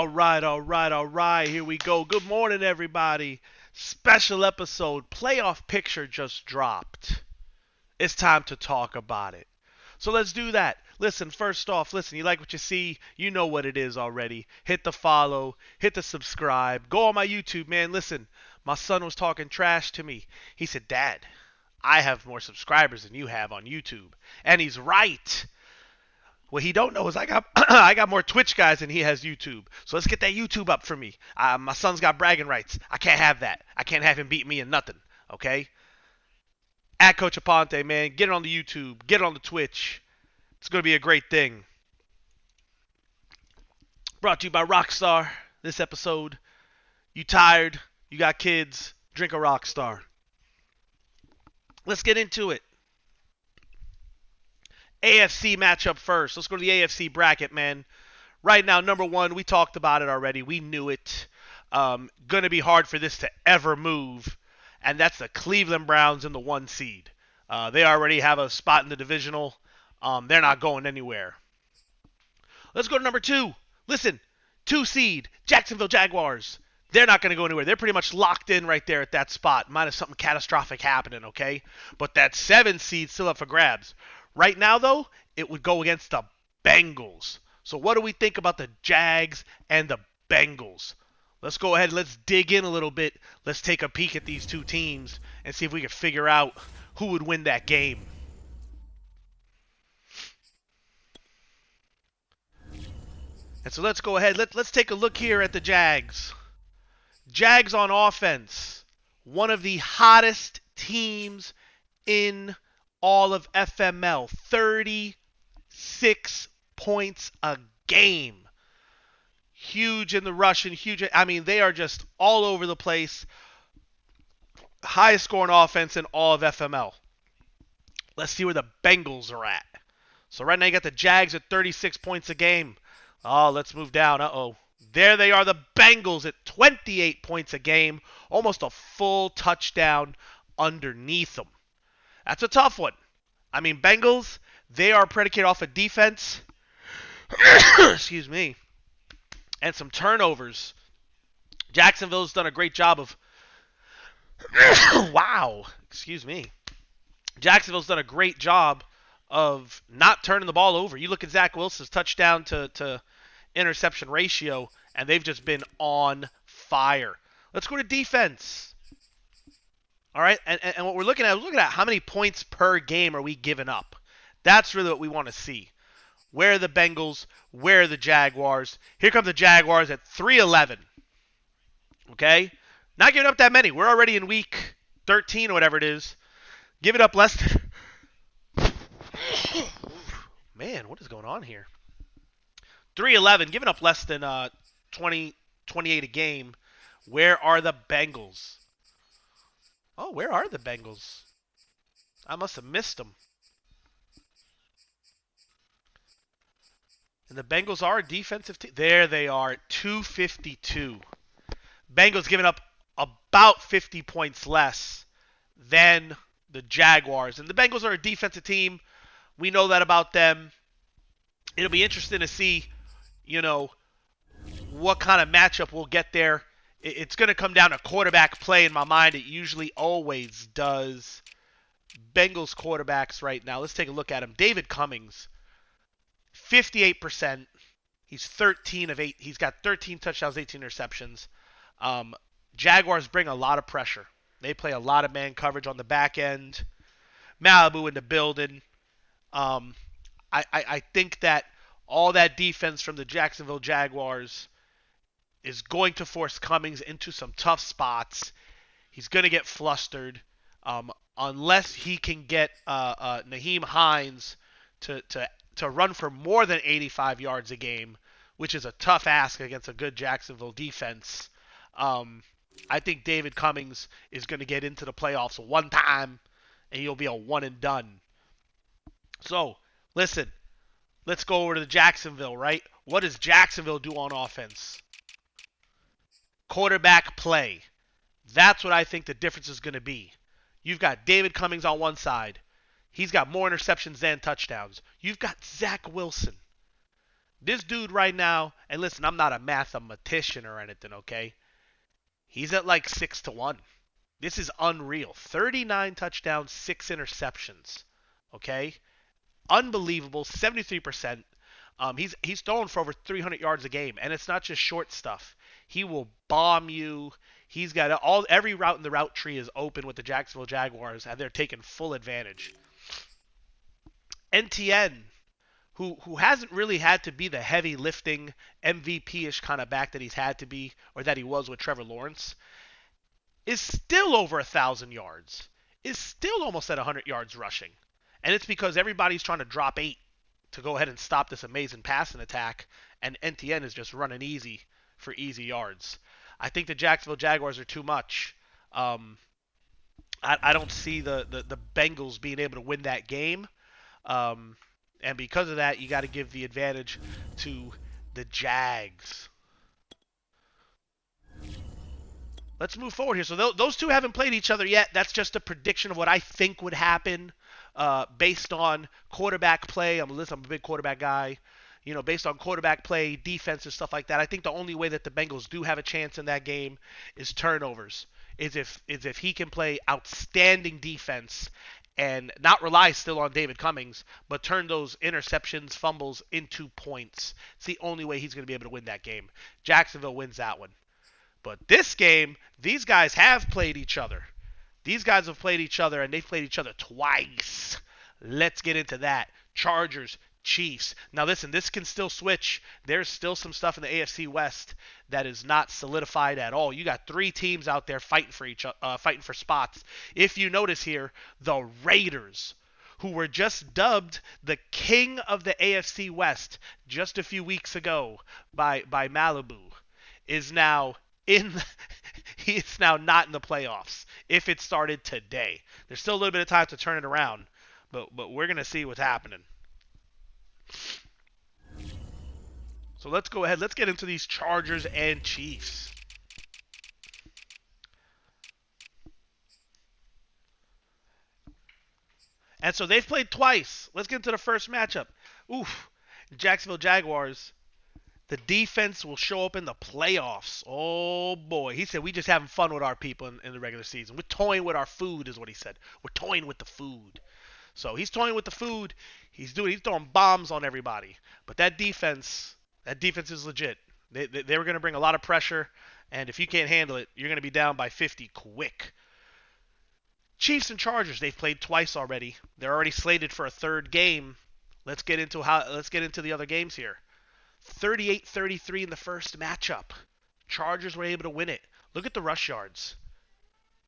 All right. Here we go. Good morning, everybody. Special episode. Playoff picture just dropped. It's time to talk about it. So let's do that. Listen, first off, you like what you see, you know what it is already. Hit the follow, hit the subscribe, go on my YouTube, man. Listen, my son was talking trash to me. He said, Dad, I have more subscribers than you have on YouTube. And he's right. What he don't know is I got I got more Twitch guys than he has YouTube. So let's get that YouTube up for me. My son's got bragging rights. I can't have that. I can't have him beat me in nothing. Okay? At Coach Aponte, man, get it on the YouTube, get it on the Twitch. It's gonna be a great thing. Brought to you by Rockstar. This episode. You tired? You got kids? Drink a Rockstar. Let's get into it. AFC matchup first. Let's go to the AFC bracket, man. Right now, number one, we talked about it already. We knew it. Gonna be hard for this to ever move, and that's the Cleveland Browns in the 1 seed. They already have a spot in the divisional. They're not going anywhere. Let's go to number 2. Listen, 2 seed, Jacksonville Jaguars. They're not going to go anywhere. They're pretty much locked in right there at that spot, minus something catastrophic happening, okay? But that 7 seed still up for grabs. Right now, though, it would go against the Bengals. So what do we think about the Jags and the Bengals? Let's go ahead and let's dig in a little bit. Let's take a peek at these 2 teams and see if we can figure out who would win that game. And so let's go ahead. Let's take a look here at the Jags. Jags on offense. One of the hottest teams in all of FML. 36 points a game. Huge in the rushing. Huge. I mean, they are just all over the place. Highest scoring offense in all of FML. Let's see where the Bengals are at. So right now you got the Jags at 36 points a game. Oh, let's move down. Uh-oh. There they are, the Bengals at 28 points a game. Almost a full touchdown underneath them. That's a tough one. I mean, Bengals, they are predicated off of defense. Excuse me. And some turnovers. Jacksonville's done a great job of... wow. Excuse me. Jacksonville's done a great job of not turning the ball over. You look at Zach Wilson's touchdown to interception ratio, and they've just been on fire. Let's go to defense. All right, and what we're looking at how many points per game are we giving up. That's really what we want to see. Where are the Bengals? Where are the Jaguars? Here come the Jaguars at 3-11. Okay? Not giving up that many. We're already in week 13 or whatever it is. Giving up less than... Man, what is going on here? 3-11, giving up less than 28 a game. Where are the Bengals? Oh, where are the Bengals? I must have missed them. And the Bengals are a defensive team. There they are at 252. Bengals giving up about 50 points less than the Jaguars. And the Bengals are a defensive team. We know that about them. It'll be interesting to see, what kind of matchup we'll get there. It's going to come down to quarterback play in my mind. It usually always does. Bengals quarterbacks right now. Let's take a look at him. David Cummings, 58%. He's 13 of 8. He's got 13 touchdowns, 18 interceptions. Jaguars bring a lot of pressure. They play a lot of man coverage on the back end. Malibu in the building. I think that all that defense from the Jacksonville Jaguars is going to force Cummings into some tough spots. He's going to get flustered unless he can get Nyheim Hines to run for more than 85 yards a game, which is a tough ask against a good Jacksonville defense. I think David Cummings is going to get into the playoffs one time, and he'll be a one and done. So, listen, let's go over to Jacksonville, right? What does Jacksonville do on offense? Quarterback play. That's what I think the difference is going to be. You've got David Cummings on one side. He's got more interceptions than touchdowns. You've got Zach Wilson. This dude right now, and listen, I'm not a mathematician or anything, okay? He's at like 6-1. This is unreal. 39 touchdowns, 6 interceptions. Okay? Unbelievable. 73%. He's throwing for over 300 yards a game, and it's not just short stuff. He will bomb you. He's got every route in the route tree is open with the Jacksonville Jaguars, and they're taking full advantage. NTN, who hasn't really had to be the heavy lifting MVP-ish kind of back that he's had to be, or that he was with Trevor Lawrence, is still over 1,000 yards. Is still almost at 100 yards rushing, and it's because everybody's trying to drop 8 to go ahead and stop this amazing passing attack, and NTN is just running easy for easy yards. I think the Jacksonville Jaguars are too much. I don't see the Bengals being able to win that game. And because of that, you got to give the advantage to the Jags. Let's move forward here. So those two haven't played each other yet. That's just a prediction of what I think would happen based on quarterback play. I'm a big quarterback guy. Based on quarterback play, defense, and stuff like that. I think the only way that the Bengals do have a chance in that game is turnovers. Is if he can play outstanding defense and not rely still on David Cummings, but turn those interceptions, fumbles into points. It's the only way he's going to be able to win that game. Jacksonville wins that one. But this game, these guys have played each other. These guys have played each other, and they've played each other twice. Let's get into that. Chargers, Chiefs. Now listen, this can still switch. There's still some stuff in the AFC West that is not solidified at all. You got 3 teams out there fighting for spots. If you notice here, the Raiders, who were just dubbed the king of the AFC West just a few weeks ago by Malibu, is now he is now not in the playoffs if it started today. There's still a little bit of time to turn it around, but we're going to see what's happening. So let's go ahead. Let's get into these Chargers and Chiefs. And so they've played twice. Let's get into the first matchup. Oof. Jacksonville Jaguars. The defense will show up in the playoffs. Oh, boy. He said we just having fun with our people in the regular season. We're toying with our food is what he said. We're toying with the food. So he's toying with the food. He's throwing bombs on everybody. But that defense is legit. They were going to bring a lot of pressure, and if you can't handle it, you're going to be down by 50 quick. Chiefs and Chargers, they've played twice already. They're already slated for a third game. Let's get into the other games here. 38-33 in the first matchup. Chargers were able to win it. Look at the rush yards.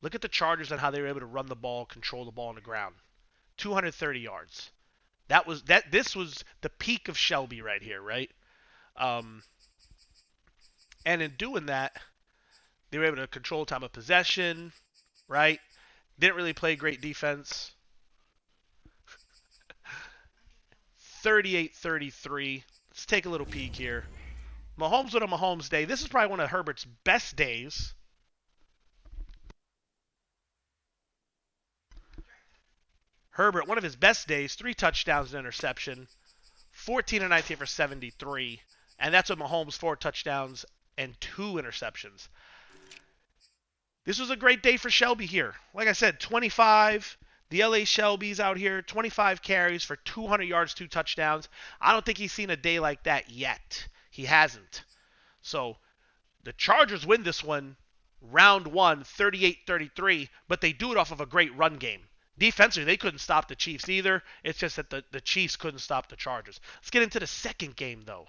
Look at the Chargers and how they were able to run the ball, control the ball on the ground. 230 yards. This was the peak of Shelby right here, right? And in doing that, they were able to control time of possession, right? Didn't really play great defense. 38-33. Let's take a little peek here. Mahomes with a Mahomes day. This is probably one of Herbert's best days. Herbert, one of his best days. 3 touchdowns and interception. 14 and 19 for 73. And that's with Mahomes, 4 touchdowns and 2 interceptions. This was a great day for Shelby here. Like I said, 25. The LA Shelby's out here, 25 carries for 200 yards, 2 touchdowns. I don't think he's seen a day like that yet. He hasn't. So the Chargers win this one, round 1, 38-33, but they do it off of a great run game. Defensively, they couldn't stop the Chiefs either. It's just that the Chiefs couldn't stop the Chargers. Let's get into the second game, though,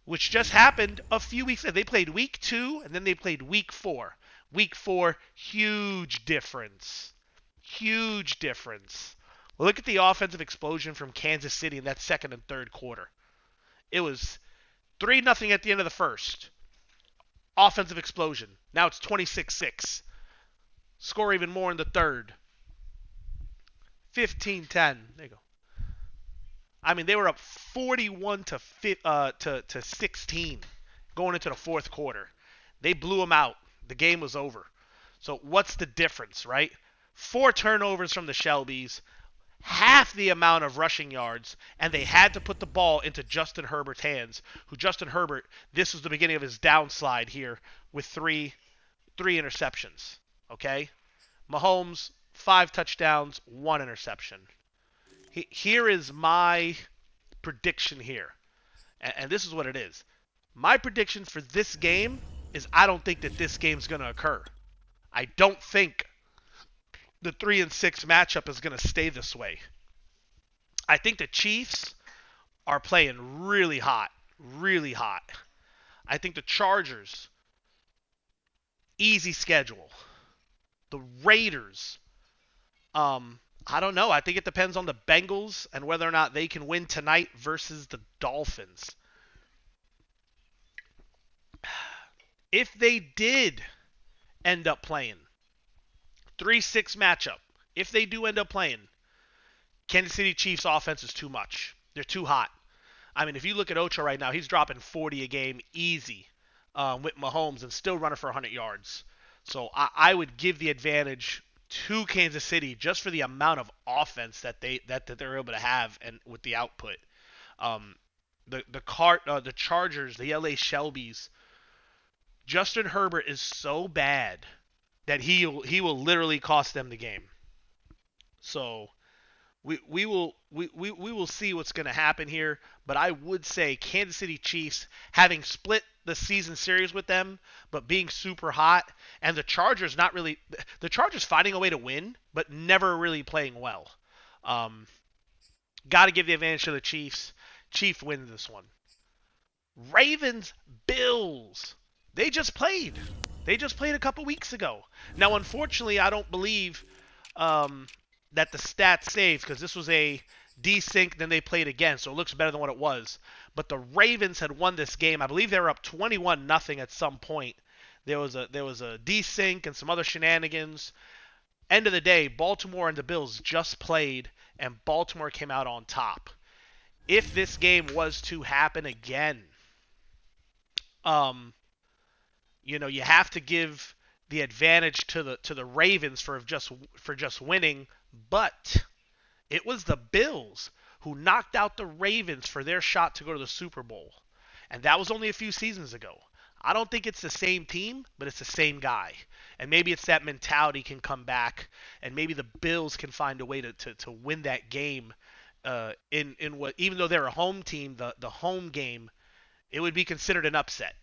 which just happened a few weeks ago. They played week 2, and then they played week 4. Week 4, huge difference. Huge difference. Look at the offensive explosion from Kansas City in that second and third quarter. It was 3-0 at the end of the first. Offensive explosion. Now it's 26-6. Score even more in the third. 15-10. There you go. I mean, they were up 41 to 16 going into the fourth quarter. They blew them out. The game was over. So what's the difference, right? 4 turnovers from the Shelbys, half the amount of rushing yards, and they had to put the ball into Justin Herbert's hands. Who Justin Herbert, this was the beginning of his downslide here with three interceptions. Okay, Mahomes 5 touchdowns, 1 interception. Here is my prediction here, and this is what it is. My prediction for this game is I don't think that this game's going to occur. I don't think the 3-6 matchup is going to stay this way. I think the Chiefs are playing really hot, really hot. I think the Chargers, easy schedule. The Raiders, I don't know. I think it depends on the Bengals and whether or not they can win tonight versus the Dolphins. If they did end up playing 3-6 matchup, if they do end up playing, Kansas City Chiefs offense is too much. They're too hot. I mean, if you look at Ocho right now, he's dropping 40 a game easy with Mahomes and still running for 100 yards. So I would give the advantage to Kansas City just for the amount of offense that they're able to have and with the output. The Chargers, the LA Shelbys, Justin Herbert is so bad that he will literally cost them the game. So we will see what's going to happen here, but I would say Kansas City Chiefs, having split the season series with them, but being super hot, and the Chargers finding a way to win, but never really playing well. Got to give the advantage to the Chiefs. Chiefs win this one. Ravens, Bills. They just played a couple weeks ago. Now, unfortunately, I don't believe that the stats saved because this was a desync, then they played again, so it looks better than what it was. But the Ravens had won this game. I believe they were up 21-0 at some point. There was a desync and some other shenanigans. End of the day, Baltimore and the Bills just played, and Baltimore came out on top. If this game was to happen again, you have to give the advantage to the Ravens for just winning, but it was the Bills who knocked out the Ravens for their shot to go to the Super Bowl. And that was only a few seasons ago. I don't think it's the same team, but it's the same guy. And maybe it's that mentality can come back, and maybe the Bills can find a way to win that game in what, even though they're a home team, the home game, it would be considered an upset,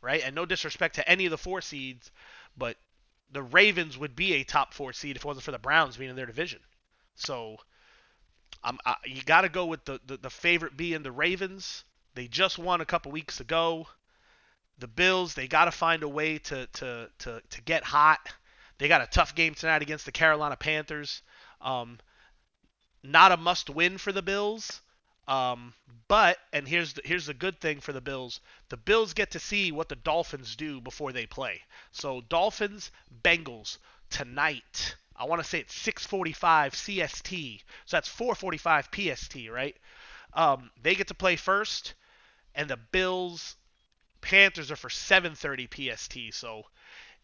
right? And no disrespect to any of the 4 seeds, but the Ravens would be a top 4 seed if it wasn't for the Browns being in their division. So you got to go with the favorite being the Ravens. They just won a couple weeks ago. The Bills, they got to find a way to get hot. They got a tough game tonight against the Carolina Panthers. Not a must-win for the Bills. But, and here's the good thing for the Bills get to see what the Dolphins do before they play. So Dolphins, Bengals tonight. I want to say it's 6:45 CST. So that's 4:45 PST, right? They get to play first, and the Bills, Panthers are for 7:30 PST. So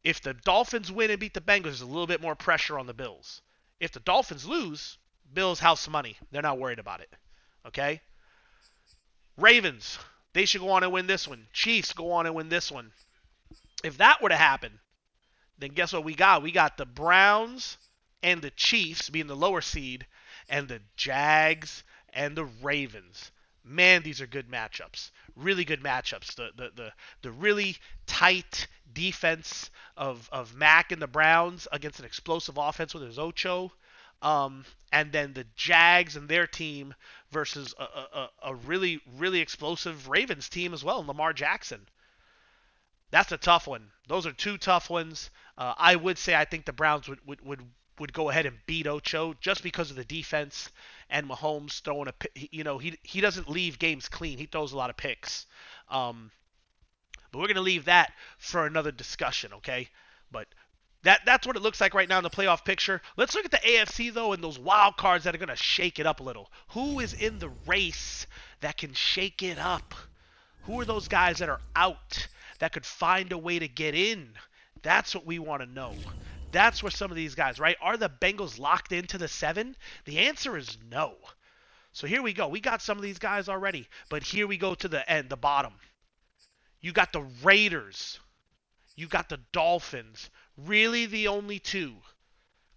if the Dolphins win and beat the Bengals, there's a little bit more pressure on the Bills. If the Dolphins lose, Bills house money. They're not worried about it. Okay? Ravens, they should go on and win this one. Chiefs go on and win this one. If that were to happen, then guess what we got? We got the Browns and the Chiefs being the lower seed, and the Jags and the Ravens. Man, these are good matchups. Really good matchups. The really tight defense of Mac and the Browns against an explosive offense with his Ocho. And then the Jags and their team versus a really, really explosive Ravens team as well, Lamar Jackson. That's a tough one. Those are 2 tough ones. I would say I think the Browns would go ahead and beat Ocho just because of the defense and Mahomes throwing he doesn't leave games clean. He throws a lot of picks. But we're going to leave that for another discussion, okay? But that's what it looks like right now in the playoff picture. Let's look at the AFC, though, and those wild cards that are going to shake it up a little. Who is in the race that can shake it up? Who are those guys that are out that could find a way to get in? That's what we want to know. That's where some of these guys, right? Are the Bengals locked into the 7? The answer is no. So here we go. We got some of these guys already, but here we go to the end, the bottom. You got the Raiders. You got the Dolphins. Really the only two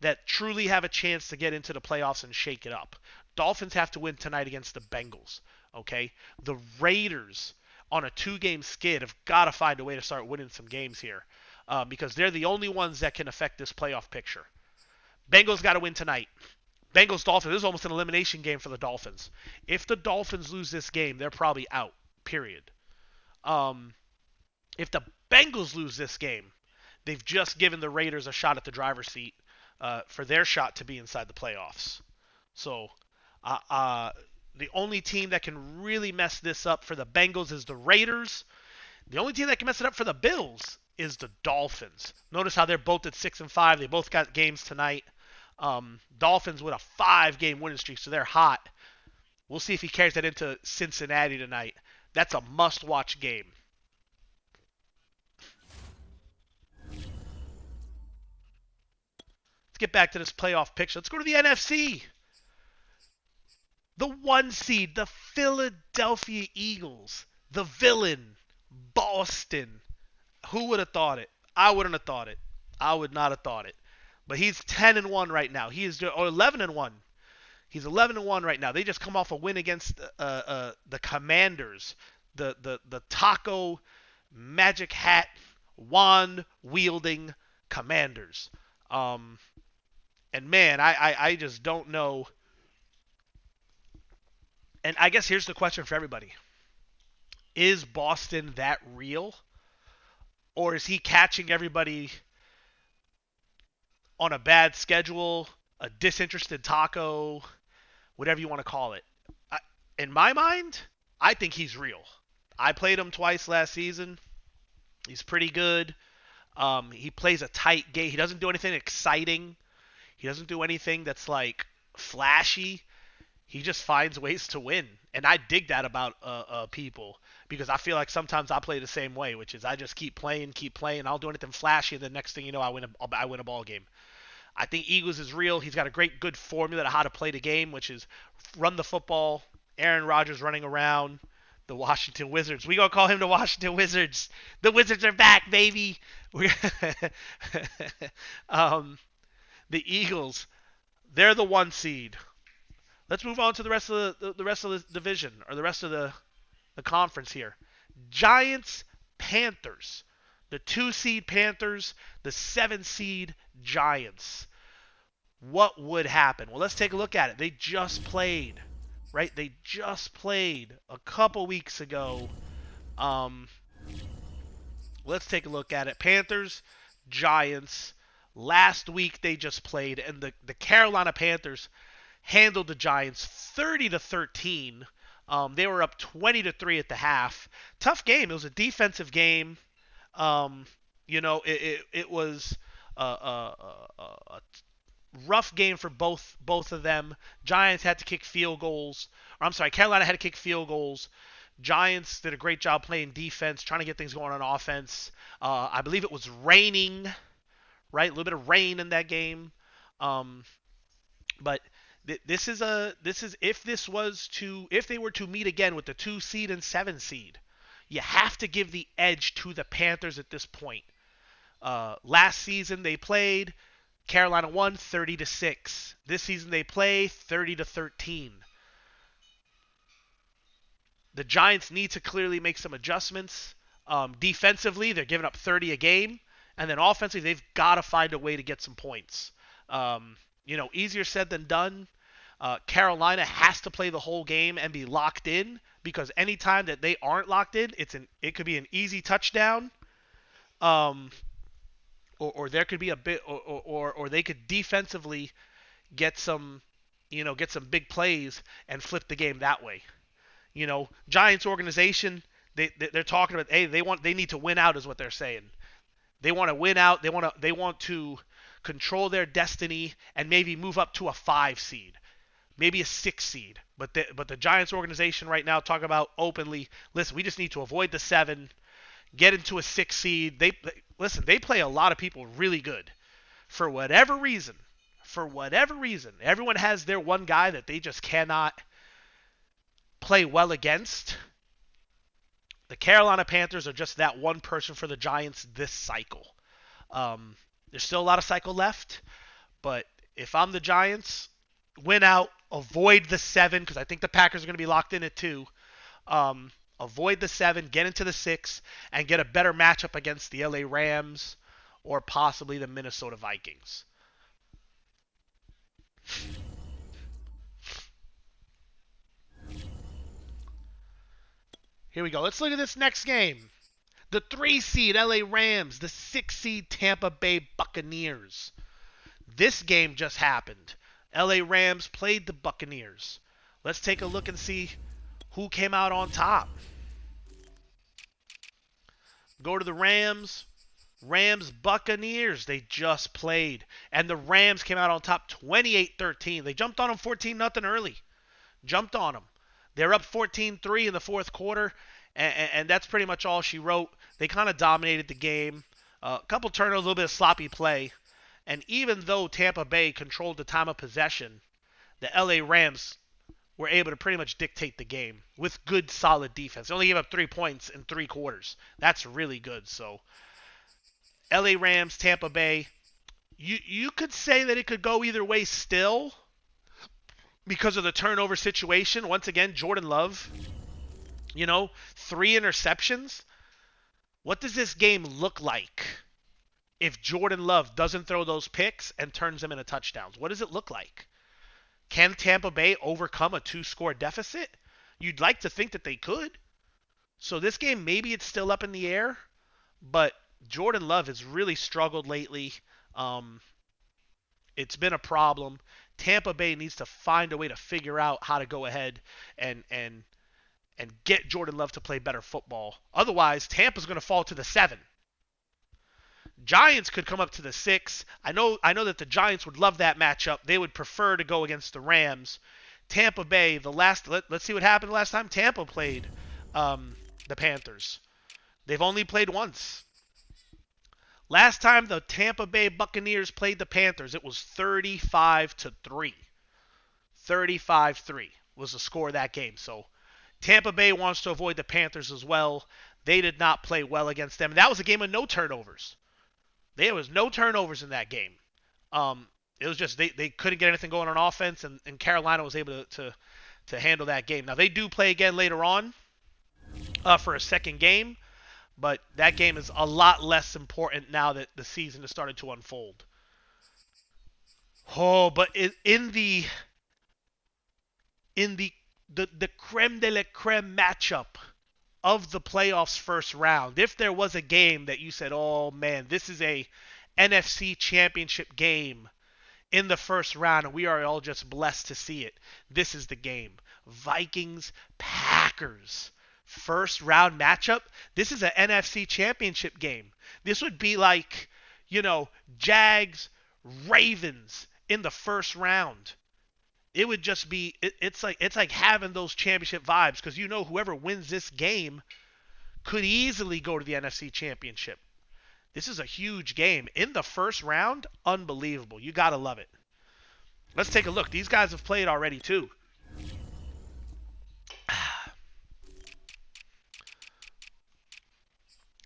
that truly have a chance to get into the playoffs and shake it up. Dolphins have to win tonight against the Bengals. Okay? The Raiders on a 2-game skid have got to find a way to start winning some games here because they're the only ones that can affect this playoff picture. Bengals got to win tonight. Bengals Dolphins. This is almost an elimination game for the Dolphins. If the Dolphins lose this game, they're probably out. Period. If the Bengals lose this game, they've just given the Raiders a shot at the driver's seat for their shot to be inside the playoffs. So the only team that can really mess this up for the Bengals is the Raiders. The only team that can mess it up for the Bills is the Dolphins. Notice how they're both at 6-5. They both got games tonight. Dolphins with a 5-game winning streak, so they're hot. We'll see if he carries that into Cincinnati tonight. That's a must-watch game. Let's get back to this playoff picture. Let's go to the NFC. The 1 seed, the Philadelphia Eagles. The villain, Boston. Who would have thought it? I wouldn't have thought it. I would not have thought it. But he's 10-1 right now. He is 11-1. He's 11-1 right now. They just come off a win against the Commanders, the taco magic hat wand wielding Commanders. And man, I just don't know. And I guess here's the question for everybody: is Boston that real, or is he catching everybody on a bad schedule, a disinterested taco, whatever you want to call it? In my mind, I think he's real. I played him twice last season. He's pretty good. He plays a tight game. He doesn't do anything exciting. He doesn't do anything that's like flashy. He just finds ways to win. And I dig that about people because I feel like sometimes I play the same way, which is I just keep playing. I'll do anything flashy, and the next thing you know, I win a ball game. I think Eagles is real. He's got a good formula to how to play the game, which is run the football, Aaron Rodgers running around, the Washington Wizards. We gonna call him the Washington Wizards. The Wizards are back, baby. The Eagles, they're the 1 seed. Let's move on to the rest of the division, or the rest of the conference here. Giants, Panthers. The 2 seed Panthers, the 7 seed Giants. What would happen? Well, let's take a look at it. They just played, right? They just played a couple weeks ago. Let's take a look at it. Panthers, Giants. Last week they just played, and the Carolina Panthers handled the Giants 30-13. They were up 20-3 at the half. Tough game. It was a defensive game. It was a rough game for both of them. Giants had to kick field goals. Carolina had to kick field goals. Giants did a great job playing defense, trying to get things going on offense. I believe it was raining, right? A little bit of rain in that game. But this is if they were to meet again with the 2 seed and 7 seed, you have to give the edge to the Panthers at this point. Last season they played, Carolina won 30-6. This season they play 30-13. The Giants need to clearly make some adjustments. Defensively, they're giving up 30 a game, and then offensively, they've got to find a way to get some points. Easier said than done. Carolina has to play the whole game and be locked in, because anytime that they aren't locked in, it could be an easy touchdown, or there could be a bit, or they could defensively get some big plays and flip the game that way. Giants organization, they're talking about, hey, they need to win out is what they're saying. They want to win out. They want to control their destiny and maybe move up to a 5 seed, maybe a 6 seed. But the Giants organization right now talking about openly, listen, we just need to avoid the 7, get into a 6 seed. They play a lot of people really good. For whatever reason, everyone has their one guy that they just cannot play well against. The Carolina Panthers are just that one person for the Giants this cycle. There's still a lot of cycle left, but if I'm the Giants, win out, avoid the 7, because I think the Packers are going to be locked in at 2. Avoid the 7, get into the 6, and get a better matchup against the LA Rams or possibly the Minnesota Vikings. Here we go. Let's look at this next game. The 3 seed LA Rams, the 6 seed Tampa Bay Buccaneers. This game just happened. LA Rams played the Buccaneers. Let's take a look and see who came out on top. Go to the Rams. Rams Buccaneers. They just played. And the Rams came out on top 28-13. They jumped on them 14-0 early. Jumped on them. They're up 14-3 in the fourth quarter. And that's pretty much all she wrote. They kind of dominated the game. A couple turnovers, a little bit of sloppy play. And even though Tampa Bay controlled the time of possession, the LA Rams were able to pretty much dictate the game with good, solid defense. They only gave up 3 points in 3 quarters. That's really good. So, LA Rams, Tampa Bay, you could say that it could go either way still because of the turnover situation. Once again, Jordan Love, 3 interceptions. What does this game look like if Jordan Love doesn't throw those picks and turns them into touchdowns? What does it look like? Can Tampa Bay overcome a 2-score deficit? You'd like to think that they could. So this game, maybe it's still up in the air, but Jordan Love has really struggled lately. It's been a problem. Tampa Bay needs to find a way to figure out how to go ahead and get Jordan Love to play better football. Otherwise, Tampa's going to fall to the 7. Giants could come up to the 6. I know that the Giants would love that matchup. They would prefer to go against the Rams. Tampa Bay, let's see what happened last time Tampa played the Panthers. They've only played once. Last time the Tampa Bay Buccaneers played the Panthers, it was 35-3. 35-3 was the score of that game. So Tampa Bay wants to avoid the Panthers as well. They did not play well against them. That was a game of no turnovers. There was no turnovers in that game. It was just they couldn't get anything going on offense, and Carolina was able to handle that game. Now, they do play again later on for a second game, but that game is a lot less important now that the season has started to unfold. Oh, but in the creme de la creme matchup of the playoffs first round, if there was a game that you said, oh man, this is a NFC championship game in the first round, and we are all just blessed to see it, this is the game. Vikings-Packers. First round matchup. This is an NFC championship game. This would be like, Jags-Ravens in the first round. It would just be it's like having those championship vibes, because whoever wins this game could easily go to the NFC championship. This is a huge game in the first round. Unbelievable. You got to love it. Let's take a look. These guys have played already too.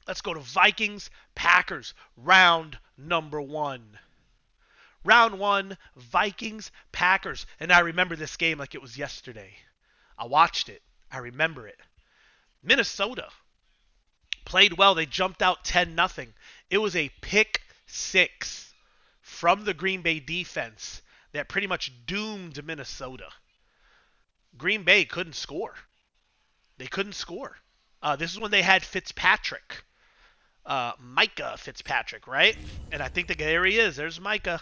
Let's go to Vikings, Packers, round number 1. Round 1, Vikings, Packers. And I remember this game like it was yesterday. I watched it. I remember it. Minnesota played well. They jumped out 10-0. It was a pick 6 from the Green Bay defense that pretty much doomed Minnesota. Green Bay couldn't score. They couldn't score. This is when they had Fitzpatrick. Micah Fitzpatrick, right? And I think there he is. There's Micah.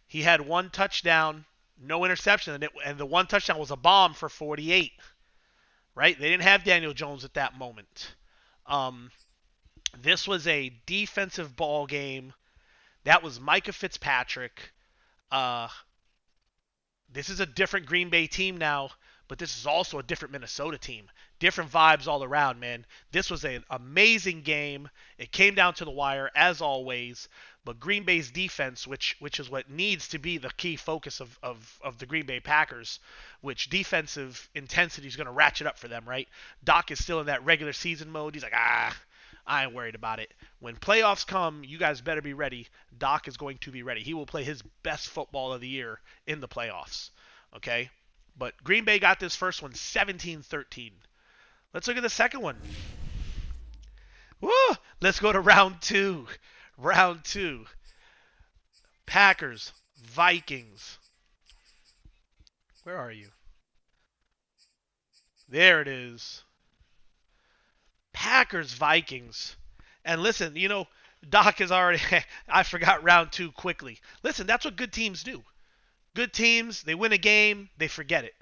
He had 1 touchdown, no interception, and the 1 touchdown was a bomb for 48. Right? They didn't have Daniel Jones at that moment. This was a defensive ball game. That was Micah Fitzpatrick. This is a different Green Bay team now, but this is also a different Minnesota team. Different vibes all around, man. This was an amazing game. It came down to the wire, as always. But Green Bay's defense, which is what needs to be the key focus of the Green Bay Packers, which defensive intensity is going to ratchet up for them, right? Doc is still in that regular season mode. He's like, I ain't worried about it. When playoffs come, you guys better be ready. Doc is going to be ready. He will play his best football of the year in the playoffs. Okay? But Green Bay got this first one 17-13. Let's look at the second one. Woo! Let's go to round two. Round two. Packers, Vikings. Where are you? There it is. Packers, Vikings. And listen, Doc is already. I forgot round two quickly. Listen, that's what good teams do. Good teams, they win a game, they forget it.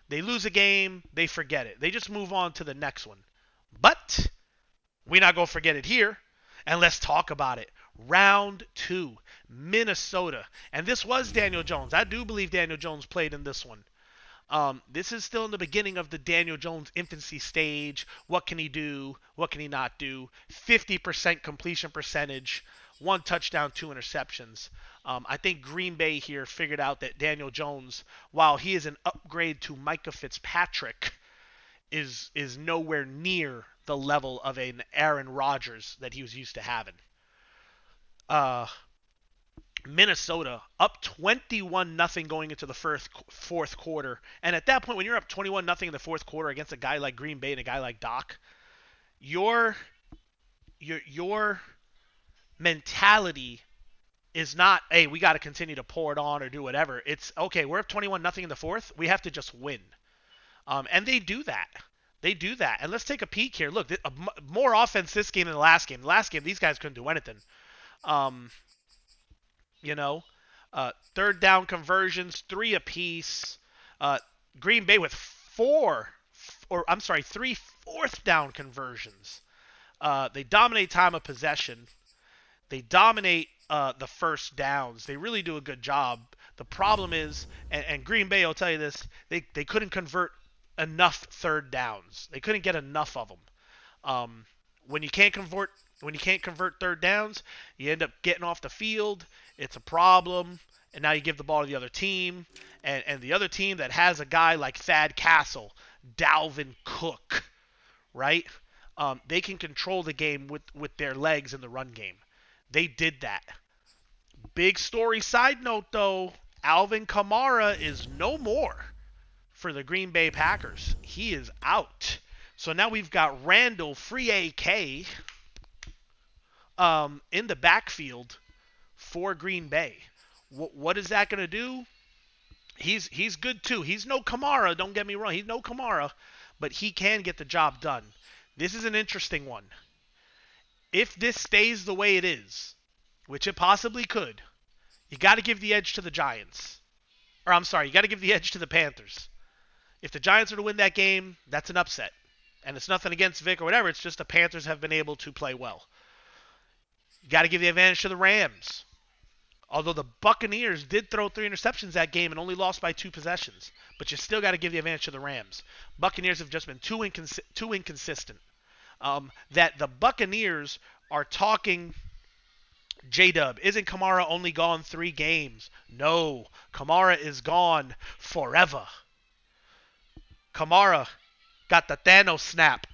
They lose a game, they forget it. They just move on to the next one. But we're not going to forget it here. And let's talk about it. Round two, Minnesota. And this was Daniel Jones. I do believe Daniel Jones played in this one. This is still in the beginning of the Daniel Jones infancy stage. What can he do? What can he not do? 50% completion percentage, 1 touchdown, 2 interceptions. I think Green Bay here figured out that Daniel Jones, while he is an upgrade to Micah Fitzpatrick, is nowhere near the level of an Aaron Rodgers that he was used to having. Minnesota up 21-0 going into the fourth quarter. And at that point, when you're up 21-0 in the fourth quarter against a guy like Green Bay and a guy like Doc, your mentality is not, hey, we got to continue to pour it on or do whatever. It's, okay, we're up 21-0 in the fourth. We have to just win. And they do that. They do that. And let's take a peek here. Look, more offense this game than the last game. The last game, these guys couldn't do anything. Third down conversions, 3 apiece. Green Bay with 3 fourth down conversions. They dominate time of possession. They dominate the first downs. They really do a good job. The problem is, and Green Bay will tell you this, they couldn't convert enough third downs. They couldn't get enough of them. When you can't convert third downs, you end up getting off the field. It's a problem. And now you give the ball to the other team. And the other team that has a guy like Thad Castle, Dalvin Cook, right? They can control the game with their legs in the run game. They did that. Big story side note, though. Alvin Kamara is no more for the Green Bay Packers. He is out. So now we've got Randall, free AK, in the backfield for Green Bay. What is that going to do? He's good too. He's no Kamara, don't get me wrong. He's no Kamara, but he can get the job done. This is an interesting one. If this stays the way it is, which it possibly could, you got to give the edge to the Giants. Or I'm sorry, you got to give the edge to the Panthers. If the Giants are to win that game, that's an upset. And it's nothing against Vic or whatever. It's just the Panthers have been able to play well. You got to give the advantage to the Rams. Although the Buccaneers did throw 3 interceptions that game and only lost by 2 possessions. But you still got to give the advantage to the Rams. Buccaneers have just been too inconsistent. That the Buccaneers are talking J-Dub. Isn't Kamara only gone 3 games? No. Kamara is gone forever. Kamara got the Thanos snap.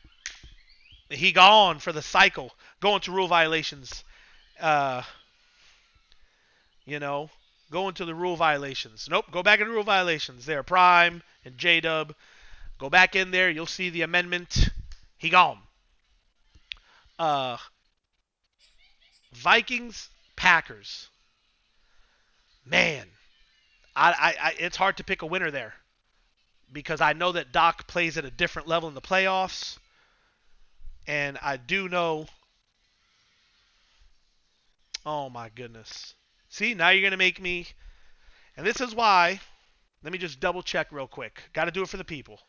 He gone for the cycle. Going to rule violations. Going to the rule violations. Nope, go back into rule violations. There, Prime and J-Dub. Go back in there. You'll see the amendment. He gone. Vikings, Packers. Man, it's hard to pick a winner there. Because I know that Doc plays at a different level in the playoffs. And I do know... Oh, my goodness. See, now you're going to make me... And this is why... Let me just double check real quick. Got to do it for the people.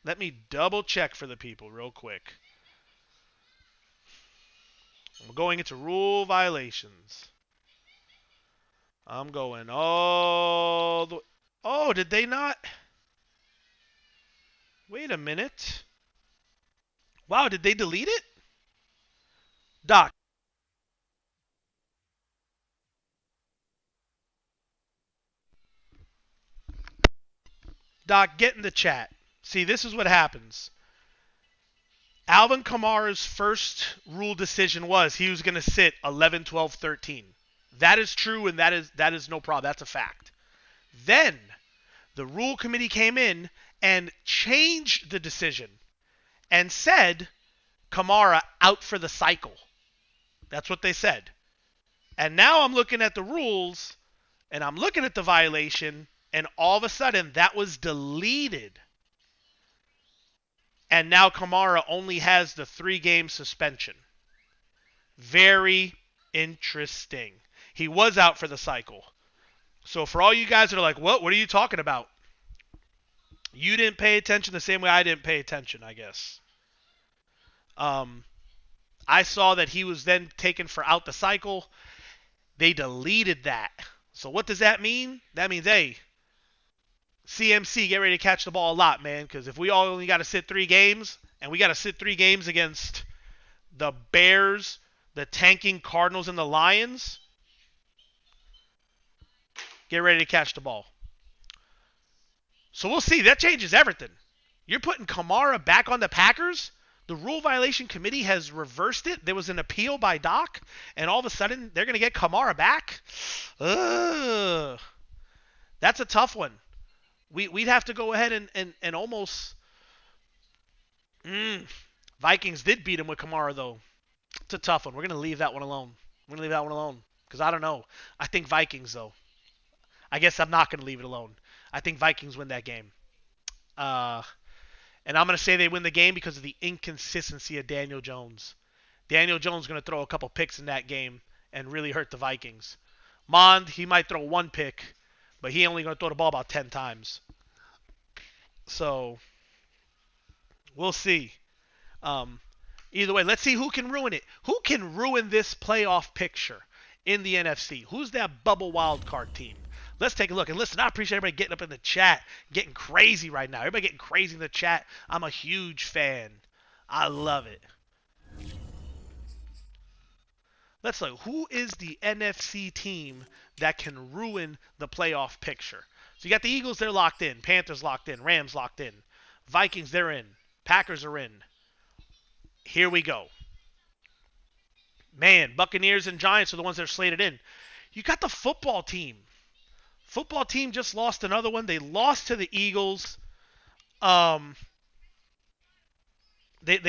Let me double check for the people real quick. I'm going into rule violations. I'm going all the... Oh, did they not... Wait a minute. Wow, did they delete it? Doc. Doc, get in the chat. See, this is what happens. Alvin Kamara's first rule decision was he was going to sit 11, 12, 13. That is true, and that is no problem. That's a fact. Then the rule committee came in and changed the decision and said Kamara out for the cycle. That's what they said. And now I'm looking at the rules, and I'm looking at the violation, and all of a sudden that was deleted. And now Kamara only has the 3-game suspension. Very interesting. He was out for the cycle. So for all you guys that are like, what are you talking about? You didn't pay attention the same way I didn't pay attention, I guess. I saw that he was then taken for out the cycle. They deleted that. So what does that mean? That means, hey, CMC, get ready to catch the ball a lot, man. Because if we all only got to sit 3 games, and we got to sit 3 games against the Bears, the tanking Cardinals, and the Lions, get ready to catch the ball. So we'll see. That changes everything. You're putting Kamara back on the Packers? The Rule Violation Committee has reversed it. There was an appeal by Doc, and all of a sudden they're going to get Kamara back? Ugh. That's a tough one. We'd have to go ahead and almost... Vikings did beat him with Kamara, though. It's a tough one. We're going to leave that one alone. Because I don't know. I think Vikings, though. I guess I'm not going to leave it alone. I think Vikings win that game. And I'm going to say they win the game because of the inconsistency of Daniel Jones. Daniel Jones is going to throw a couple picks in that game and really hurt the Vikings. Mond, he might throw 1 pick, but he only going to throw the ball about 10 times. So, we'll see. Either way, let's see who can ruin it. Who can ruin this playoff picture in the NFC? Who's that bubble wild card team? Let's take a look. And listen, I appreciate everybody getting up in the chat, getting crazy right now. Everybody getting crazy in the chat. I'm a huge fan. I love it. Let's look. Who is the NFC team that can ruin the playoff picture? So you got the Eagles, they're locked in. Panthers locked in. Rams locked in. Vikings, they're in. Packers are in. Here we go. Man, Buccaneers and Giants are the ones that are slated in. You got the football team. Football team just lost another one. They lost to the Eagles. They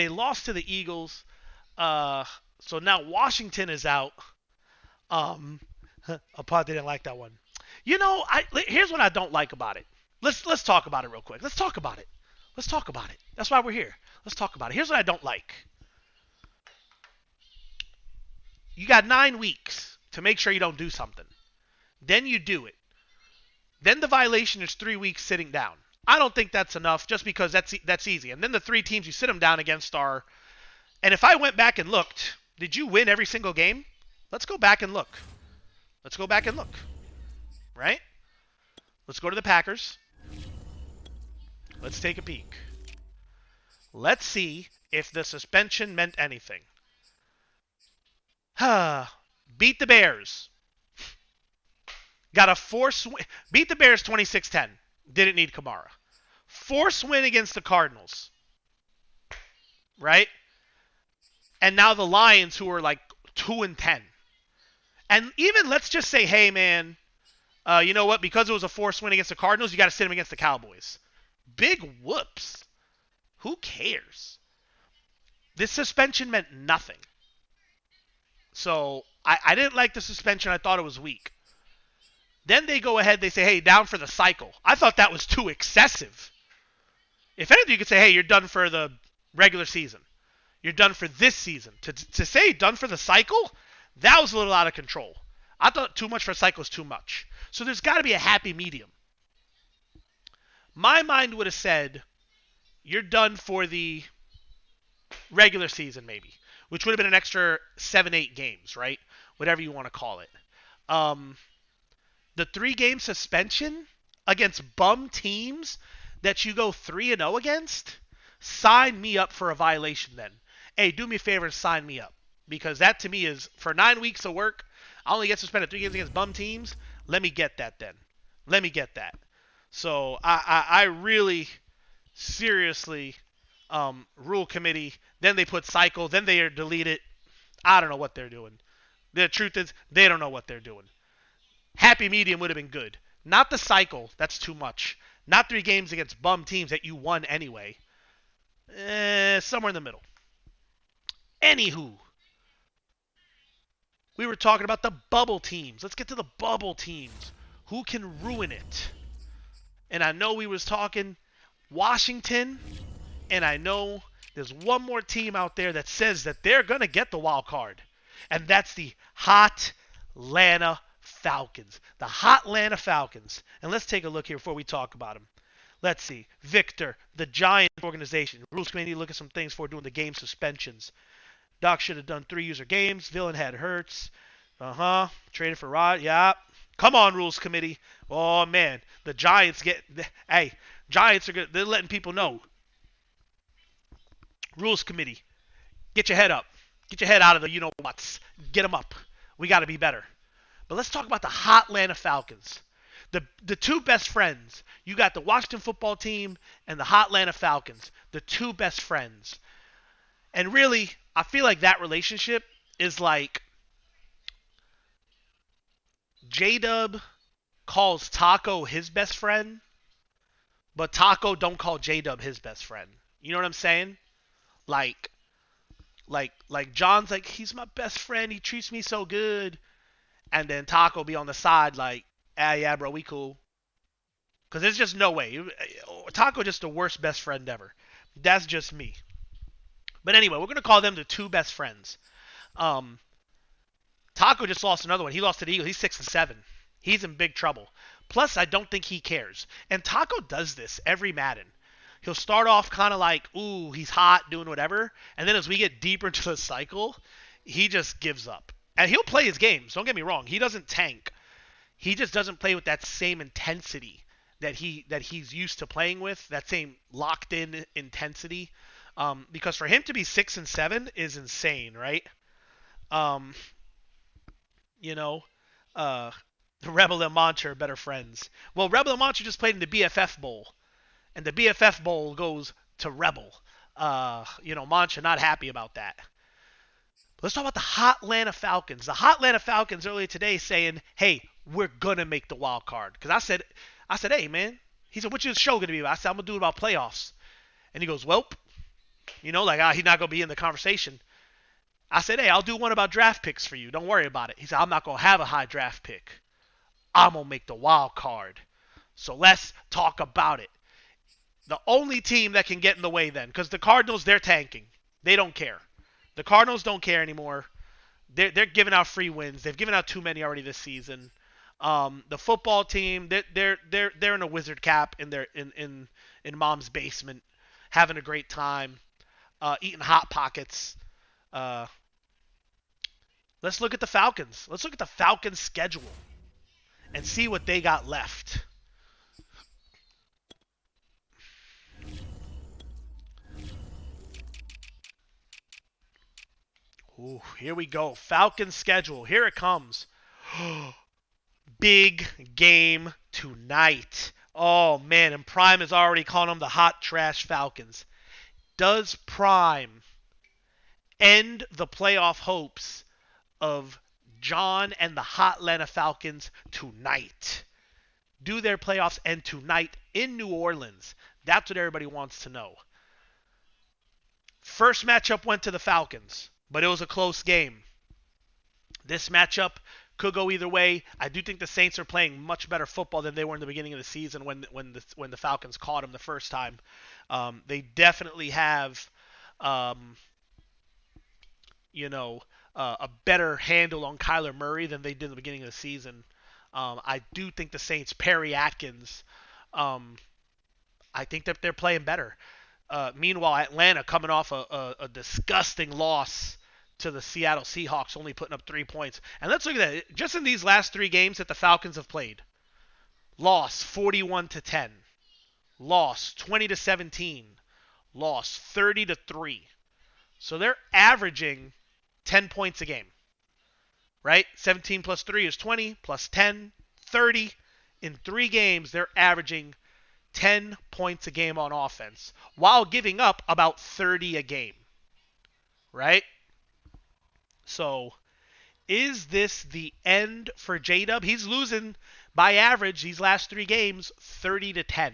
lost to the Eagles. So now Washington is out. Apart didn't like that one. You know, here's what I don't like about it. Let's talk about it real quick. Let's talk about it. That's why we're here. Let's talk about it. Here's what I don't like. You got 9 weeks to make sure you don't do something. Then you do it. Then the violation is 3 weeks sitting down. I don't think that's enough just because that's easy. And then the 3 teams you sit them down against are... And if I went back and looked, did you win every single game? Let's go back and look. Right? Let's go to the Packers. Let's take a peek. Let's see if the suspension meant anything. Beat the Bears. Got a force win. Beat the Bears 26-10. Didn't need Kamara. Force win against the Cardinals. Right? And now the Lions, who are like 2-10. And even let's just say, hey man, you know what? Because it was a force win against the Cardinals, you got to sit them against the Cowboys. Big whoops. Who cares? This suspension meant nothing. So I didn't like the suspension. I thought it was weak. Then they go ahead, they say, hey, down for the cycle. I thought that was too excessive. If anything, you could say, hey, you're done for the regular season. You're done for this season. To say done for the cycle, that was a little out of control. I thought too much for a cycle is too much. So there's got to be a happy medium. My mind would have said, you're done for the regular season maybe, which would have been an extra 7-8 games, right? Whatever you want to call it. The 3-game suspension against bum teams that you go 3-0 against, sign me up for a violation then. Hey, do me a favor and sign me up. Because that to me is, for 9 weeks of work, I only get suspended 3 games against bum teams. Let me get that then. Let me get that. So I really seriously rule committee. Then they put cycle. Then they delete it. I don't know what they're doing. The truth is they don't know what they're doing. Happy medium would have been good. Not the cycle. That's too much. Not 3 games against bum teams that you won anyway. Somewhere in the middle. Anywho, we were talking about the bubble teams. Let's get to the bubble teams. Who can ruin it? And I know we was talking Washington, and I know there's one more team out there that says that they're going to get the wild card. And that's the hot Atlanta Falcons. The hot Atlanta Falcons. And let's take a look here before we talk about them. Let's see. Victor, the Giants organization. Rules committee, look at some things for doing the game suspensions. Doc should have done 3-user games. Villain had Hurts. Traded for Rod. Yeah. Come on, rules committee. Oh man, the Giants get. Hey, Giants are good. They're letting people know. Rules committee, get your head up. Get your head out of the you know whats. Get them up. We got to be better. But let's talk about the hot Atlanta Falcons. The two best friends. You got the Washington football team and the hot Atlanta Falcons. The two best friends. And really, I feel like that relationship is like J-Dub calls Taco his best friend, but Taco don't call J-Dub his best friend. You know what I'm saying? Like, like John's like, he's my best friend. He treats me so good. And then Taco be on the side like, yeah, bro, we cool. Because there's just no way. Taco just the worst best friend ever. That's just me. But anyway, we're going to call them the two best friends. Um, Taco just lost another one. He lost to the Eagles. He's 6-7. He's in big trouble. Plus, I don't think he cares. And Taco does this every Madden. He'll start off kind of like, ooh, he's hot, doing whatever. And then as we get deeper into the cycle, he just gives up. And he'll play his games. Don't get me wrong. He doesn't tank. He just doesn't play with that same intensity that he's used to playing with. That same locked in intensity. Because for him to be 6-7 is insane, right? Um, you know, uh, Rebel and Mantra are better friends. Well, Rebel and Mantra just played in the BFF Bowl, and the BFF Bowl goes to Rebel. Mancha not happy about that. Let's talk about the Hot Atlanta Falcons. The Hot Atlanta Falcons earlier today saying, "Hey, we're gonna make the wild card." Because I said, "Hey, man." He said, "What's your show gonna be about?" I said, "I'm gonna do it about playoffs." And he goes, "Welp." He's not gonna be in the conversation. I said, "Hey, I'll do one about draft picks for you. Don't worry about it." He said, "I'm not gonna have a high draft pick. I'm gonna make the wild card. So let's talk about it." The only team that can get in the way then, because the Cardinals, they're tanking. They don't care. The Cardinals don't care anymore. They're giving out free wins. They've given out too many already this season. The football team, they're in a wizard cap in mom's basement, having a great time, eating hot pockets. Uh, let's look at the Falcons. Let's look at the Falcons' schedule and see what they got left. Ooh, here we go. Falcons schedule. Here it comes. Big game tonight. Oh man, and Prime is already calling them the hot trash Falcons. Does Prime end the playoff hopes of John and the hot Atlanta Falcons tonight? Do their playoffs end tonight in New Orleans? That's what everybody wants to know. First matchup went to the Falcons, but it was a close game. This matchup could go either way. I do think the Saints are playing much better football than they were in the beginning of the season when the Falcons caught them the first time. They definitely have, um, a better handle on Kyler Murray than they did in the beginning of the season. I do think the Saints, Perry Atkins, I think that they're playing better. Meanwhile, Atlanta coming off a disgusting loss to the Seattle Seahawks, only putting up 3 points. And let's look at that. Just in these last 3 games that the Falcons have played, loss 41-10, loss 20-17, loss 30-3. So they're averaging 10 points a game, right? 17 plus 3 is 20, plus 10, 30. In 3 games, they're averaging 10 points a game on offense while giving up about 30 a game, right? So is this the end for J-Dub? He's losing by average these last 3 games 30-10.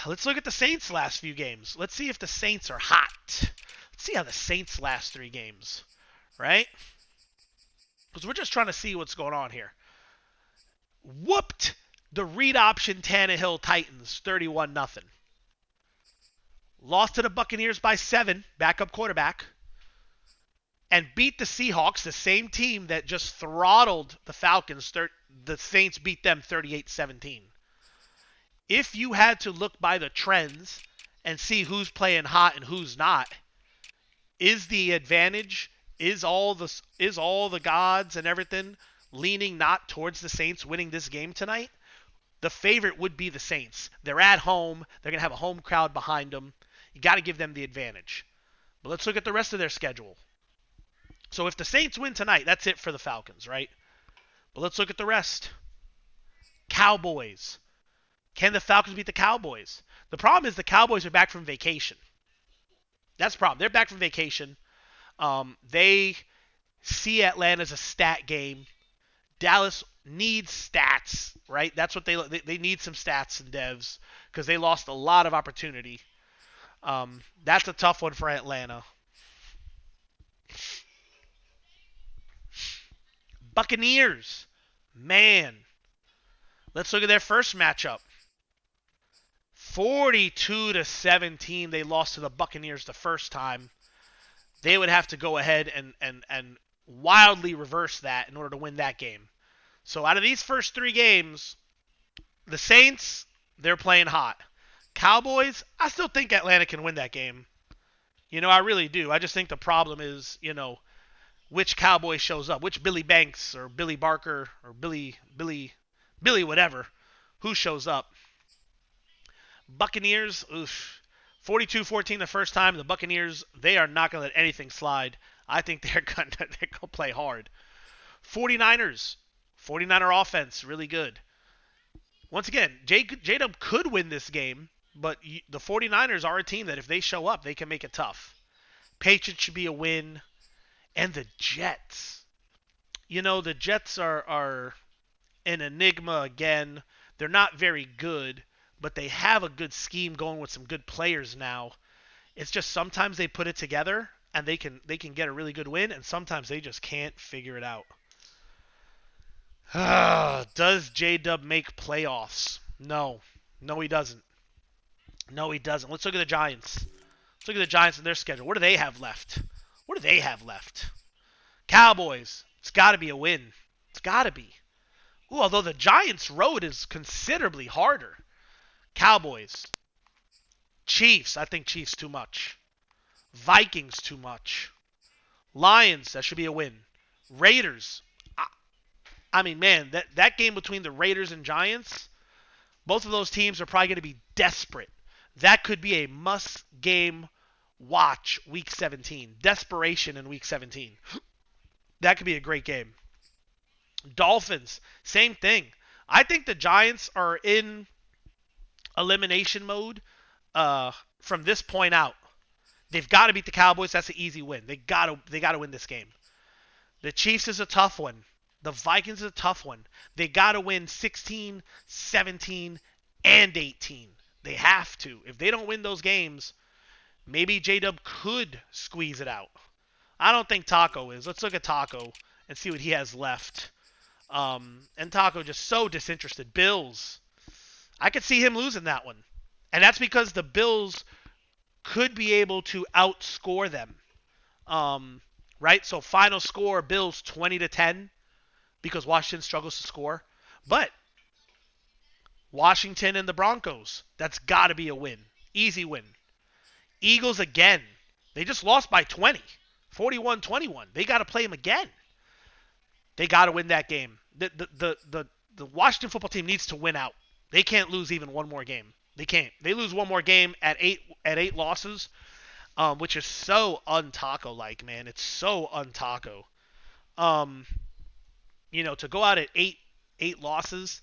Let's look at the Saints' last few games. Let's see if the Saints are hot. Let's see how the Saints' last 3 games, right? Because we're just trying to see what's going on here. Whooped the read option Tannehill Titans 31-0. Lost to the Buccaneers by 7, backup quarterback. And beat the Seahawks, the same team that just throttled the Falcons. The Saints beat them 38-17. If you had to look by the trends and see who's playing hot and who's not, is the advantage, is all the gods and everything leaning not towards the Saints winning this game tonight? The favorite would be the Saints. They're at home. They're going to have a home crowd behind them. You got to give them the advantage. But let's look at the rest of their schedule. So if the Saints win tonight, that's it for the Falcons, right? But let's look at the rest. Cowboys. Can the Falcons beat the Cowboys? The problem is the Cowboys are back from vacation. That's the problem. They're back from vacation. They see Atlanta as a stat game. Dallas needs stats, right? That's what they need, some stats and devs, because they lost a lot of opportunity. That's a tough one for Atlanta. Buccaneers. Man. Let's look at their first matchup. 42-17, they lost to the Buccaneers the first time. They would have to go ahead and wildly reverse that in order to win that game. So out of these first 3 games, the Saints, they're playing hot. Cowboys, I still think Atlanta can win that game. I really do. I just think the problem is, which Cowboy shows up, which Billy Banks or Billy Barker or Billy whatever, who shows up. Buccaneers, 42-14 the first time. The Buccaneers, they are not going to let anything slide. I think they're going to play hard. 49ers offense, really good. Once again, J-Dub could win this game, but the 49ers are a team that if they show up, they can make it tough. Patriots should be a win. And the Jets. The Jets are an enigma again. They're not very good, but they have a good scheme going with some good players now. It's just sometimes they put it together and they can get a really good win, and sometimes they just can't figure it out. Does J-Dub make playoffs? No. No, he doesn't. Let's look at the Giants. Let's look at the Giants and their schedule. What do they have left? Cowboys. It's got to be a win. It's got to be. Although the Giants' road is considerably harder. Cowboys. Chiefs. I think Chiefs too much. Vikings too much. Lions. That should be a win. Raiders. I mean, man, that game between the Raiders and Giants, both of those teams are probably going to be desperate. That could be a must-game watch week 17. Desperation in week 17. That could be a great game. Dolphins, same thing. I think the Giants are in elimination mode from this point out. They've got to beat the Cowboys. That's an easy win. They got to win this game. The Chiefs is a tough one. The Vikings is a tough one. They got to win 16, 17, and 18. They have to. If they don't win those games, maybe J-Dub could squeeze it out. I don't think Taco is. Let's look at Taco and see what he has left. And Taco just so disinterested. Bills. I could see him losing that one. And that's because the Bills could be able to outscore them. Right? So final score, Bills 20-10 because Washington struggles to score. But Washington and the Broncos, that's got to be a win. Easy win. Eagles again. They just lost by 20. 41-21. They got to play them again. They got to win that game. The Washington football team needs to win out. They can't lose even one more game. They can't. They lose one more game at eight losses, which is so un-Taco-like, man. It's so un-Taco. To go out at eight losses,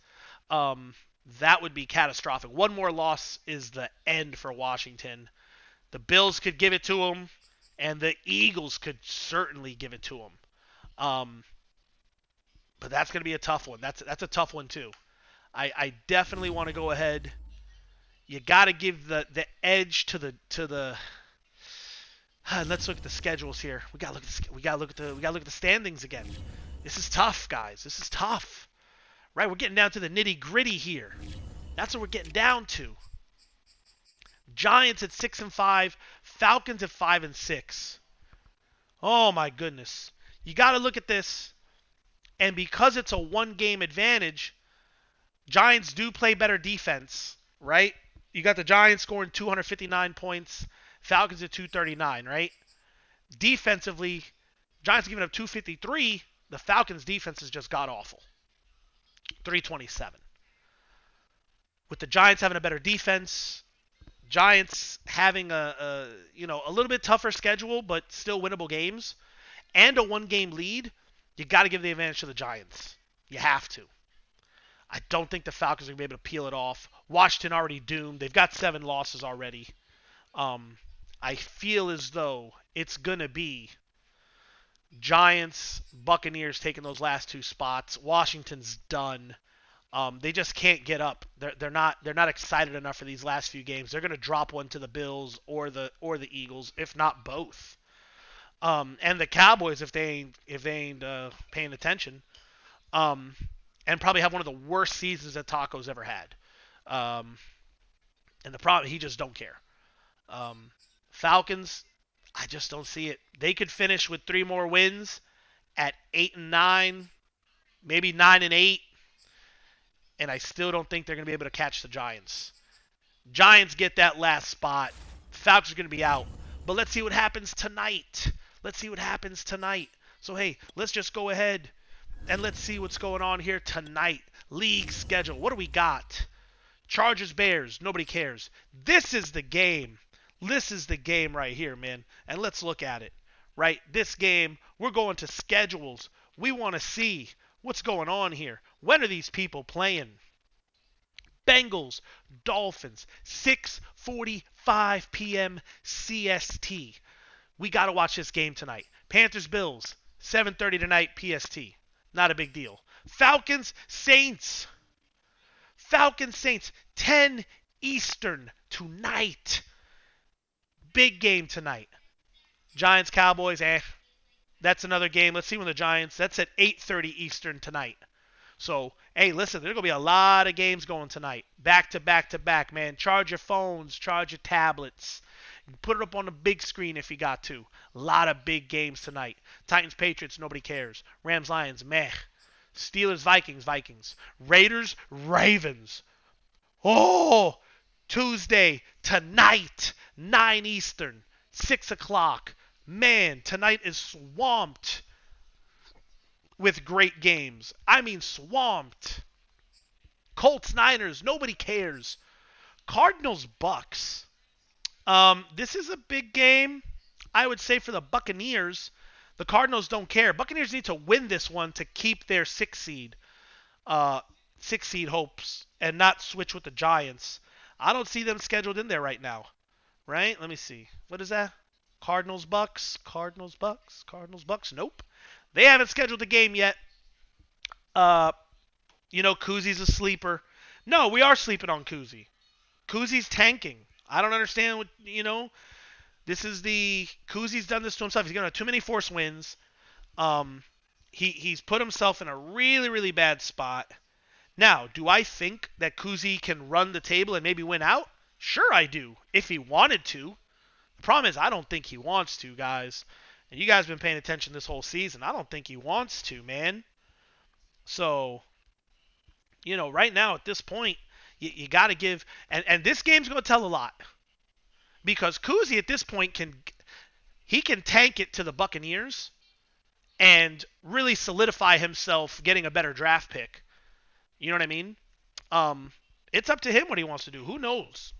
That would be catastrophic. One more loss is the end for Washington. The Bills could give it to them, and the Eagles could certainly give it to them. Um, but that's going to be a tough one. That's a tough one too. I definitely want to go ahead. You got to give the edge to the. Let's look at the schedules here. We got to look at the standings again. This is tough, guys. This is tough. Right, we're getting down to the nitty-gritty here. That's what we're getting down to. Giants at 6-5, Falcons at 5-6. Oh my goodness. You got to look at this, and because it's a one-game advantage, Giants do play better defense, right? You got the Giants scoring 259 points, Falcons at 239, right? Defensively, Giants giving up 253. The Falcons' defense is just god-awful. 327. With the Giants having a better defense, Giants having a little bit tougher schedule, but still winnable games, and a one-game lead, you got to give the advantage to the Giants. You have to. I don't think the Falcons are going to be able to peel it off. Washington already doomed. They've got 7 losses already. I feel as though it's going to be Giants, Buccaneers taking those last 2 spots. Washington's done. They just can't get up. They're not excited enough for these last few games. They're going to drop one to the Bills or the Eagles, if not both. And the Cowboys, if they ain't paying attention, and probably have one of the worst seasons that Taco's ever had. And the problem, he just don't care. Falcons, I just don't see it. They could finish with 3 more wins at 8-9, maybe 9-8, and I still don't think they're going to be able to catch the Giants. Giants get that last spot. Falcons are going to be out. But let's see what happens tonight. So, hey, let's just go ahead and let's see what's going on here tonight. League schedule. What do we got? Chargers, Bears. Nobody cares. This is the game. This is the game right here, man. And let's look at it. Right? This game, we're going to schedules. We want to see what's going on here. When are these people playing? Bengals, Dolphins, 6:45 p.m. CST. We got to watch this game tonight. Panthers, Bills, 7:30 tonight PST. Not a big deal. Falcons, Saints. 10 Eastern tonight. Big game tonight. Giants, Cowboys, that's another game. Let's see when the Giants, that's at 8:30 Eastern tonight. So, hey, listen, there's going to be a lot of games going tonight. Back to back to back, man. Charge your phones, charge your tablets. Put it up on the big screen if you got to. A lot of big games tonight. Titans, Patriots, nobody cares. Rams, Lions, meh. Steelers, Vikings. Raiders, Ravens. Oh, Tuesday, tonight, 9 Eastern, 6 o'clock. Man, tonight is swamped with great games. I mean swamped. Colts, Niners, nobody cares. Cardinals, Bucks. This is a big game, I would say, for the Buccaneers. The Cardinals don't care. Buccaneers need to win this one to keep their 6 seed hopes and not switch with the Giants. I don't see them scheduled in there right now. Right? Let me see. What is that? Cardinals, Bucks. Nope. They haven't scheduled a game yet. Kuzi's a sleeper. No, we are sleeping on Kuzi. Kuzi's tanking. I don't understand what, this is Kuzi's done this to himself. He's going to have too many forced wins. He's put himself in a really, really bad spot. Now, do I think that Kuzi can run the table and maybe win out? Sure I do, if he wanted to. The problem is I don't think he wants to, guys. And you guys have been paying attention this whole season. I don't think he wants to, man. So, right now at this point, you got to give... And this game's going to tell a lot. Because Kuzi at this point can tank it to the Buccaneers and really solidify himself getting a better draft pick. You know what I mean? It's up to him what he wants to do. Who knows?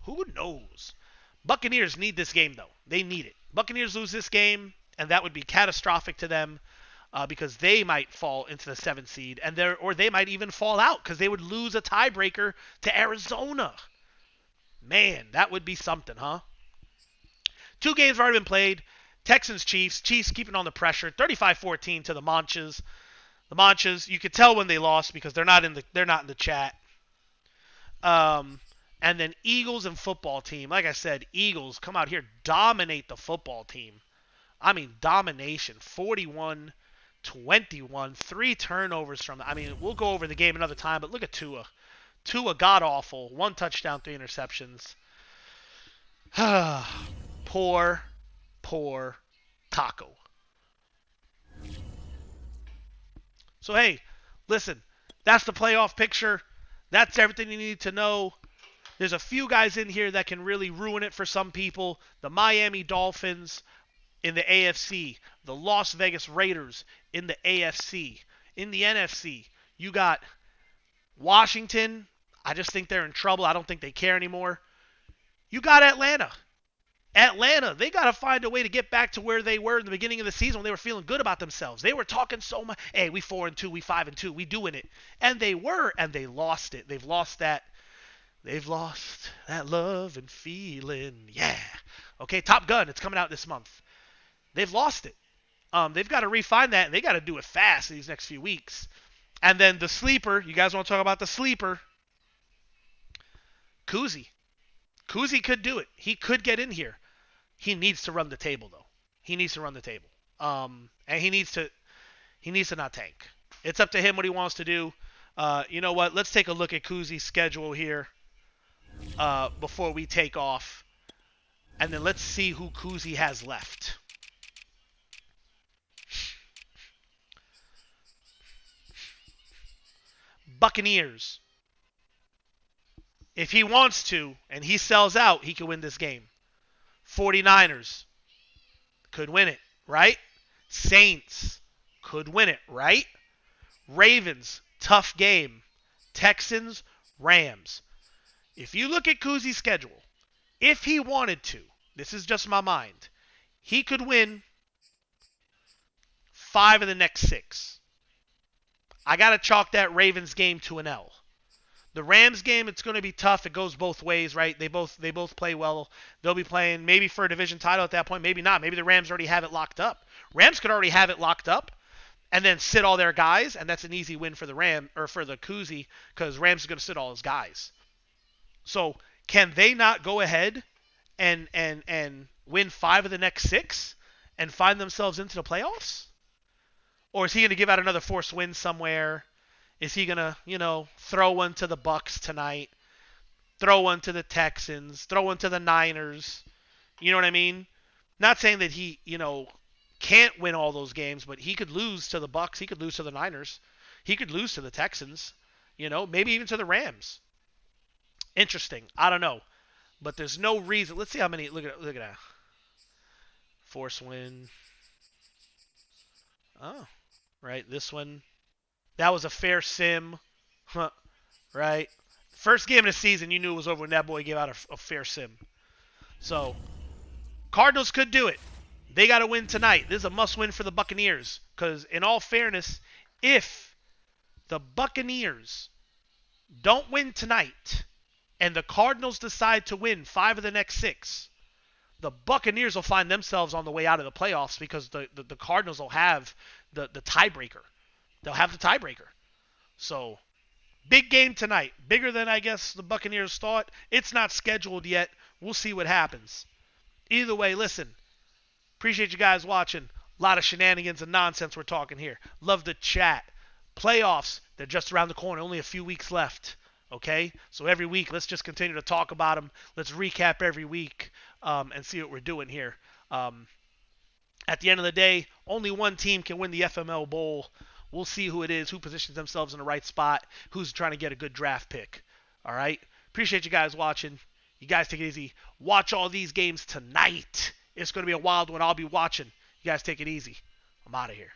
Buccaneers need this game, though. They need it. Buccaneers lose this game, and that would be catastrophic to them. because they might fall into the 7th seed, or they might even fall out because they would lose a tiebreaker to Arizona. Man, that would be something, huh? 2 games have already been played. Texans Chiefs. Chiefs keeping on the pressure. 35-14 to the Manchas. The Manchas, you could tell when they lost because they're not in the chat. And then Eagles and football team. Like I said, Eagles come out here, dominate the football team. I mean, domination. 41-21, 3 turnovers from. I mean, we'll go over the game another time, but look at Tua. Tua god awful. 1 touchdown, 3 interceptions. Poor Taco. So hey, listen, that's the playoff picture. That's everything you need to know. There's a few guys in here that can really ruin it for some people. The Miami Dolphins in the AFC, the Las Vegas Raiders in the AFC. In the NFC, you got Washington. I just think they're in trouble. I don't think they care anymore. You got Atlanta. Atlanta, they got to find a way to get back to where they were in the beginning of the season when they were feeling good about themselves. They were talking so much, hey, we 4-2, we 5-2, we doing it. And they were, and they lost it. They've lost that love and feeling. Yeah. Okay, Top Gun, it's coming out this month. They've lost it. They've got to refine that, and they got to do it fast these next few weeks. And then the sleeper, you guys want to talk about the sleeper? Kuzi. Kuzi could do it. He could get in here. He needs to run the table, though. He needs to run the table. And he needs to not tank. It's up to him what he wants to do. You know what? Let's take a look at Kuzi's schedule here before we take off. And then let's see who Kuzi has left. Buccaneers. If he wants to, and he sells out, he could win this game. 49ers could win it, right? Saints could win it, right? Ravens, tough game. Texans, Rams. If you look at Kuzi's schedule, if he wanted to, this is just my mind, he could win 5 of the next 6. I got to chalk that Ravens game to an L. The Rams game, it's going to be tough. It goes both ways, right? They both play well. They'll be playing maybe for a division title at that point. Maybe not. Maybe the Rams already have it locked up. Rams could already have it locked up and then sit all their guys, and that's an easy win for the Kuzi because Rams is going to sit all his guys. So can they not go ahead and win 5 of the next 6 and find themselves into the playoffs? Or is he going to give out another forced win somewhere? Is he going to, throw one to the Bucks tonight? Throw one to the Texans? Throw one to the Niners? You know what I mean? Not saying that he, can't win all those games, but he could lose to the Bucks. He could lose to the Niners. He could lose to the Texans. Maybe even to the Rams. Interesting. I don't know. But there's no reason. Let's see how many. Look at that. Force win. Oh, right. This one. That was a fair sim, right? First game of the season, you knew it was over when that boy gave out a fair sim. So, Cardinals could do it. They got to win tonight. This is a must-win for the Buccaneers. Because, in all fairness, if the Buccaneers don't win tonight and the Cardinals decide to win 5 of the next 6, the Buccaneers will find themselves on the way out of the playoffs because the Cardinals will have the tiebreaker. They'll have the tiebreaker. So, big game tonight. Bigger than, I guess, the Buccaneers thought. It's not scheduled yet. We'll see what happens. Either way, listen. Appreciate you guys watching. A lot of shenanigans and nonsense we're talking here. Love the chat. Playoffs, they're just around the corner. Only a few weeks left. Okay? So every week, let's just continue to talk about them. Let's recap every week and see what we're doing here. At the end of the day, only one team can win the FML Bowl. We'll see who it is, who positions themselves in the right spot, who's trying to get a good draft pick. All right? Appreciate you guys watching. You guys take it easy. Watch all these games tonight. It's going to be a wild one. I'll be watching. You guys take it easy. I'm out of here.